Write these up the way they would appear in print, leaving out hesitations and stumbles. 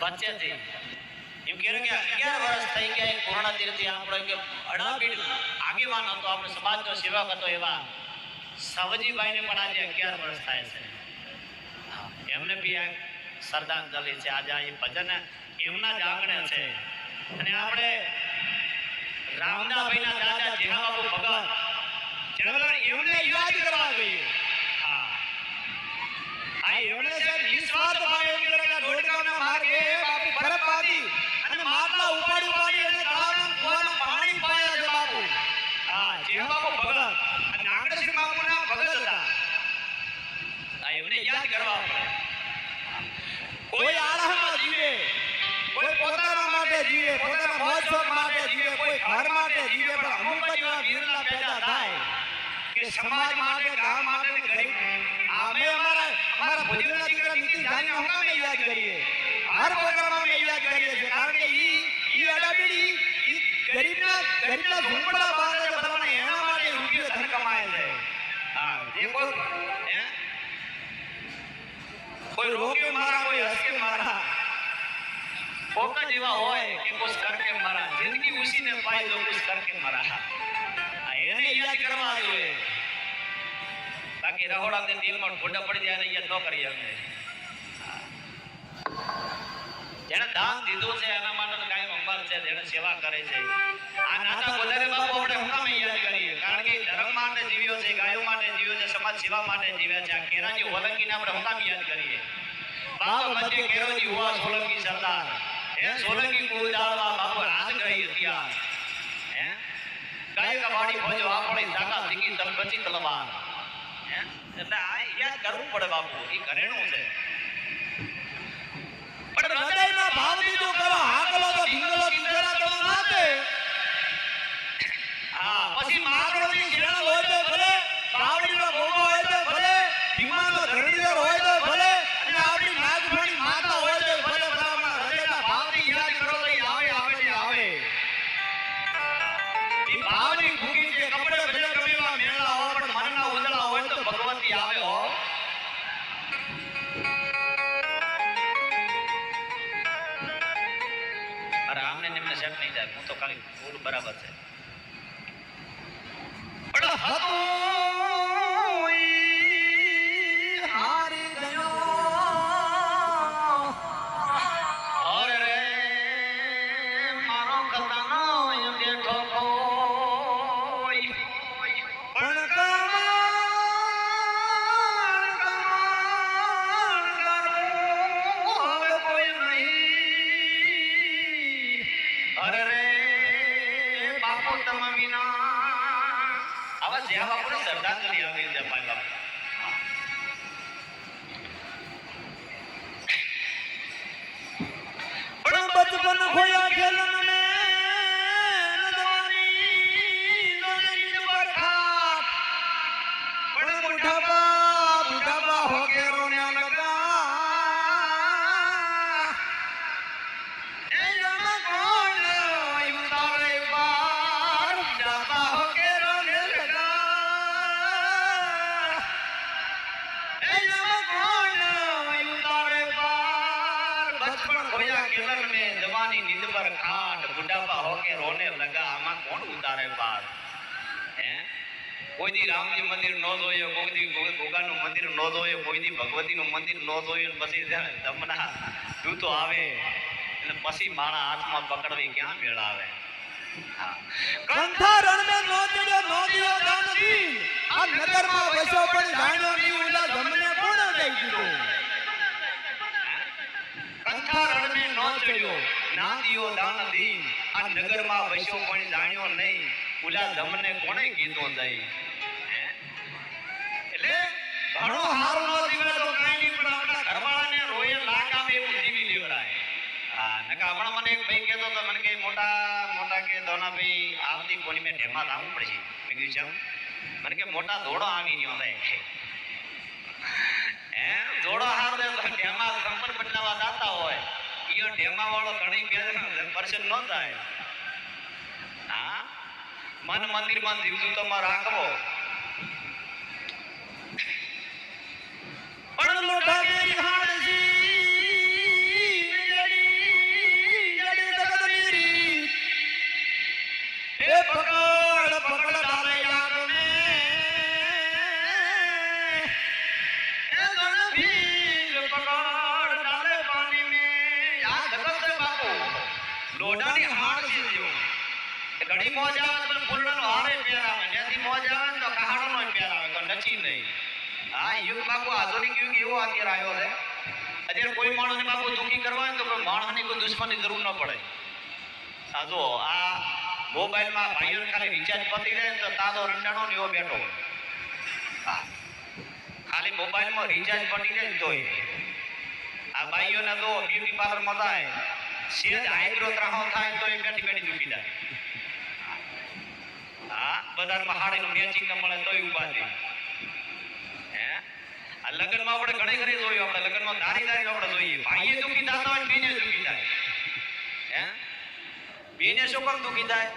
વચ્ચેથી એમ કે 11 વર્ષ થઈ ગયા પૂર્ણ તીર્થથી આપણો કે અડાબીડ આગેવાન હતો, આપણો સમાજનો સેવક હતો એવા સવજીભાઈને પણ આજે 11 વર્ષ થાય છે. એમને બી આ શ્રદ્ધાંજલિ છે. આજે આ ભજન એમના જ આંગણે છે. અને આપણે રામદાભાઈના દાદા જેહાબાબુ ભગત એમને યાદ કરવા જોઈએ. એમણે સાહેબ નિસ્વાર્થ ભાવે એમ કરે કે દોડગામના માર્ગે બાપુ પરપાદી અને માટલા ઉપાડી અને તળાવના કુવાનું પાણી પાયા છે બાપુ. જેહાબાબુ ભગત અને નાગરસિંહ બાપુના ભગત હતા. એમને યાદ કરવા પડે. કોઈ આળામાં જીવે, કોઈ પોતાના માટે જીવે, પોતાના મોજ શોખ માટે જીવે, કોઈ ઘર માટે જીવે, પણ અમુક જ એવા વીરલા પેદા થાય કે સમાજ માટે, ગામ માટે, ગરીબ અમે અમારા ભોજનના દીકરા નીતિ જાણીને હું કામે યાદ કરીએ, હર પ્રોગ્રામમાં અમે યાદ કરીએ છીએ. કારણ કે ઈ અડાબીડી ઈ ગરીબના ઝૂંપડા બાંધે છે, ભલામણ એના માટે રૂપિયો ધન કમાય છે. જે કોઈ રોકે મારા, કોઈ હસકે મારા, પોકા જેવા હોય કે કુછ કરકે મારા, જિંદગી ઉસીને પાઈ જો કુછ કરકે મારા. એને યાદ કરવા જોઈએ. બાકી રહોડા દે દિલમાં ઠોડા પડી જાય ને યાદ ન કરી અમે. જેને દાન દીધું છે એના માટે કાયમ અમર છે, જેને સેવા કરે છે. આ નાના ગોદારે બાપુ આપણે હું કામ યાદ કરીએ? કારણ કે ધર્મ માટે જીવ્યો છે, ગાયો માટે જીવ્યો છે, સમાજ સેવા માટે જીવ્યા છે. આ કેરાજી હોલંગીને આપણે હું કામ યાદ કરીએ? બાપ મધ્ય કેરાજી હુઆ સોલંકી સરદાર, હે સોલંકી કુળ દાળવા બાપુ રાજ કરી ઇતિહાસ. હે ગાય કમાડી ભજો આપણી તાકાત દીકી તલ બચી તલવાર. એટલે આ યાદ કરવું પડે બાપુ. એ ઘરેણું છે. પણ હૃદયમાં ભાવ દીધો કરો, હાકલો તો ઢીંગલો ઢીંગરા તો નાતે. પછી માગરોની શેરલ હોય તો ભલે, બાવડીનો ગોગો હોય તો ભલે, ભીમાનો ધરણીધર હોય તો ભલે, અને આપણી નાગફણી માતા હોય તો ભલે, બરાબર હૃદયના ભાવથી યાદ કરો તો આવે ને આવે. એ ભાવની ભૂખી છે. કપડે ભલે ગમે એવા મેળા હોય, પણ મનના ઉજળા હોય તો ભગવતી આવે હો. અરે આમને નિમને સેટ નહીં જાય. હું તો ખાલી બોલ બરાબર છે. પણ હતો હારી ગયો અરે મારો કતાનો બેઠો કોઈ પણ કોઈ નહીં. અરે રે બાપુ તમે વિના આવા જ્યાં બાપુને શ્રદ્ધાંજલિ આપી દે ભાઈ બાપુ. પણ બચપન ખોયા ખેલન મે નદવાની લોનેલી બરખાત, પણ બુઢાપા હો કે રોને લગા. એ જમ કોણ ઉતારે બાર, બુઢાપા હો કે રોને લગા. એ જમ કોણ ઉતારે બાર, બચપન ખોયા ખેલન મે જવાની નીંદ પર ખાટ, બુઢાપા હો કે રોને લગા. આમાં કોણ ઉતારે બાર? હે કોઈ દી રામજી મંદિર નો જોયો, કોઈ દી ગોગાનું મંદિર નો જોયો, કોઈ દી ભગવતીનું મંદિર નો જોયું. પછી ધમના દૂતો આવે એટલે પછી મારા હાથમાં પકડવી ક્યાં મેળ આવે? કંઠા રણ મે નો દિયો દાન દી, આ નગરમાં વસો પણ જાણ્યો ની ઉલા ધમને કોણ દઈ દીધો? કંઠા રણ મે નો ચડ્યો ના દિયો દાન દી, આ નગરમાં વસો પણ જાણ્યો નહીં, ઉલા ધમને કોણે કીધું દઈ? એટલે ઘણો હારો નો જીવે તો કાઈ નહીં, પણ આપણા ઘરવાળાને રોયે લાગામે એવું જીવી લેવડાય. નકા હમણાં મને એક ભાઈ કહેતો તો, મને કે મોટા કે દોના ભાઈ આવતી કોની મેં ઢેમા લાવવું પડશે. મેં કીધું મને કે મોટા ધોડો આવી ગયો થાય. હે ધોડો હાર દે તો ઢેમા કંપન બદલાવા જાતા હોય, ઈયો ઢેમા વાળો ઘણી પરેશાન ન થાય. હા મન મંદિરમાં જીવજુતોમાં રાખવો. પણ લોઢા કેરી હાડસી મેળી દોડાની હાડ છે જો ઘડી મોજ આવે તો ફૂલડાનો હારે પહેરાવે જ્યાંથી મોજ આવે ને તો કહાડોનો પહેરાવે તો નચી નહીં હા યુગ બાપુ આધુનિક યુગ એવો અત્યારે આવ્યો છે અત્યારે કોઈ માણસને બાપુ દુખી કરવા હોય તો કોઈ માણસની કોઈ દુશ્મનની જરૂર ન પડે સાજો આ મોબાઈલમાં ભાઈઓને ખાલી રિચાર્જ પતી જાય ને તો તાદો રંડાણો ને એવો બેઠો હા ખાલી મોબાઈલમાં રિચાર્જ પતી જાય ને તોય આ ભાઈઓને તો બ્યુટી પાર્લરમાં થાય સેજ આઈબ્રો ત્રાહો થાય તો એ બેઠી બેઠી દુખી જાય હા બજારમાં હાડીનું મેચિંગ ન મળે તોય ઊભા છે હે આ લગ્નમાં આપણે ઘણી ઘણી જોયું આપણે લગ્નમાં દારી દારી આપણે જોઈએ ભાઈએ દુખી થતા હોય બેને દુખી થાય હે બેને શું કામ દુખી થાય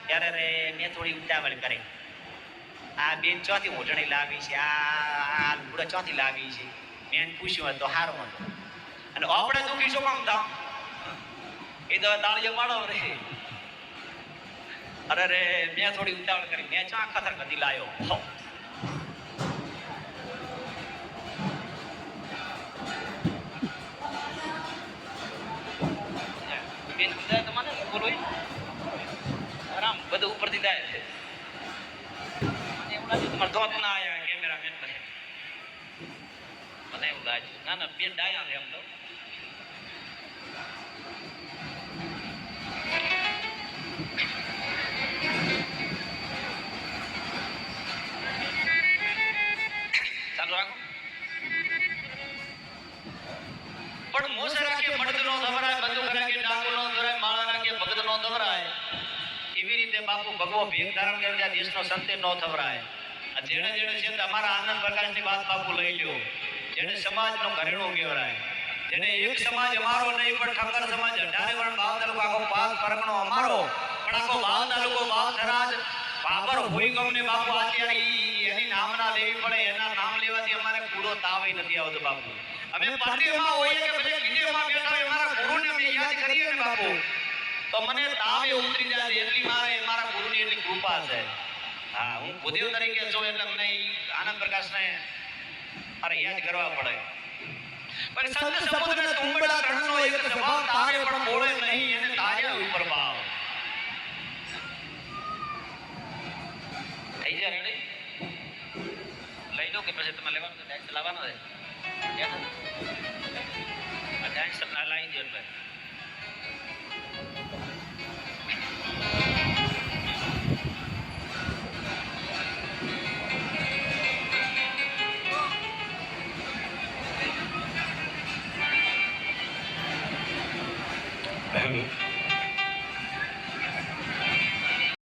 ત્યારે રે મેં થોડી ઉતાવળ કરી આ બેન ચોથી મોટણી લાવી છે આ લુગડા ચોથી લાવી છે મેં પૂછ્યું તો હારો હતો અને આપણે દુખી શું કામ થાવ એ તો તાળીઓ પાડો રે અરે રે મેં થોડી ઉતાવળ કરી મેં ચા ખતર કદી લાયો બેન સમજાય તમને બોલો આરામ બધું ઉપરથી જાય છે મને એવું લાગ્યું તમારે ધોત ના આવ્યા કેમેરામેન મને એવું લાગ્યું ના ના બેન ડાયા છે એમ તો ચાલુ રાખો પણ મોસે રાખે મડદ નો ધવરાય બંદૂક રાખે ડાકુ નો ધવરાય માળા રાખે ભગત નો ધવરાય એવી રીતે બાપુ ભગવો ભેગ ધારણ કરી દેશનો સંતે નો ધવરાય આ જેણે જેણે છે તમારા આનંદ પ્રકાશની વાત બાપુ લઈ લ્યો જેણે સમાજનો ઘરેણો કહેવાય જેને એક સમાજ અમારો નહીં પણ ઠક્કર સમાજ 18 વર્ણ બાવ તાલુકો આખો પાક પરગણો અમારો પણ આખો બાવ તાલુકો બાવ થરાજ બાબર હોય ગમને બાપુ અત્યારે એની નામના લેવી પડે એના નામ લેવાથી અમારે પૂરો તાવ નથી આવતો બાપુ અમે પાર્ટીમાં હોઈએ કે પછી વિદેશમાં બેઠા હોય અમારા ગુરુને અમે યાદ કરીએ ને બાપુ તો મને તાવે ઉતરી જાય એટલી મારા ગુરુની એટલી કૃપા છે હા હું ભૂદેવ તરીકે જો એટલે મને આનંદ પ્રકાશને અરે યાદ કરવા પડે પણ સંત સમુદ્ર તુંબડા ત્રણનો એક સ્વભાવ તારે પણ બોલે નહીં એને તારે ઉપર ભાવ થઈ જાય રેડી લઈ લો કે પછી તમે લેવાનું તો ડાન્સ લાવવાનો છે આ ડાન્સ ના લાઈન જો એટલે Hello.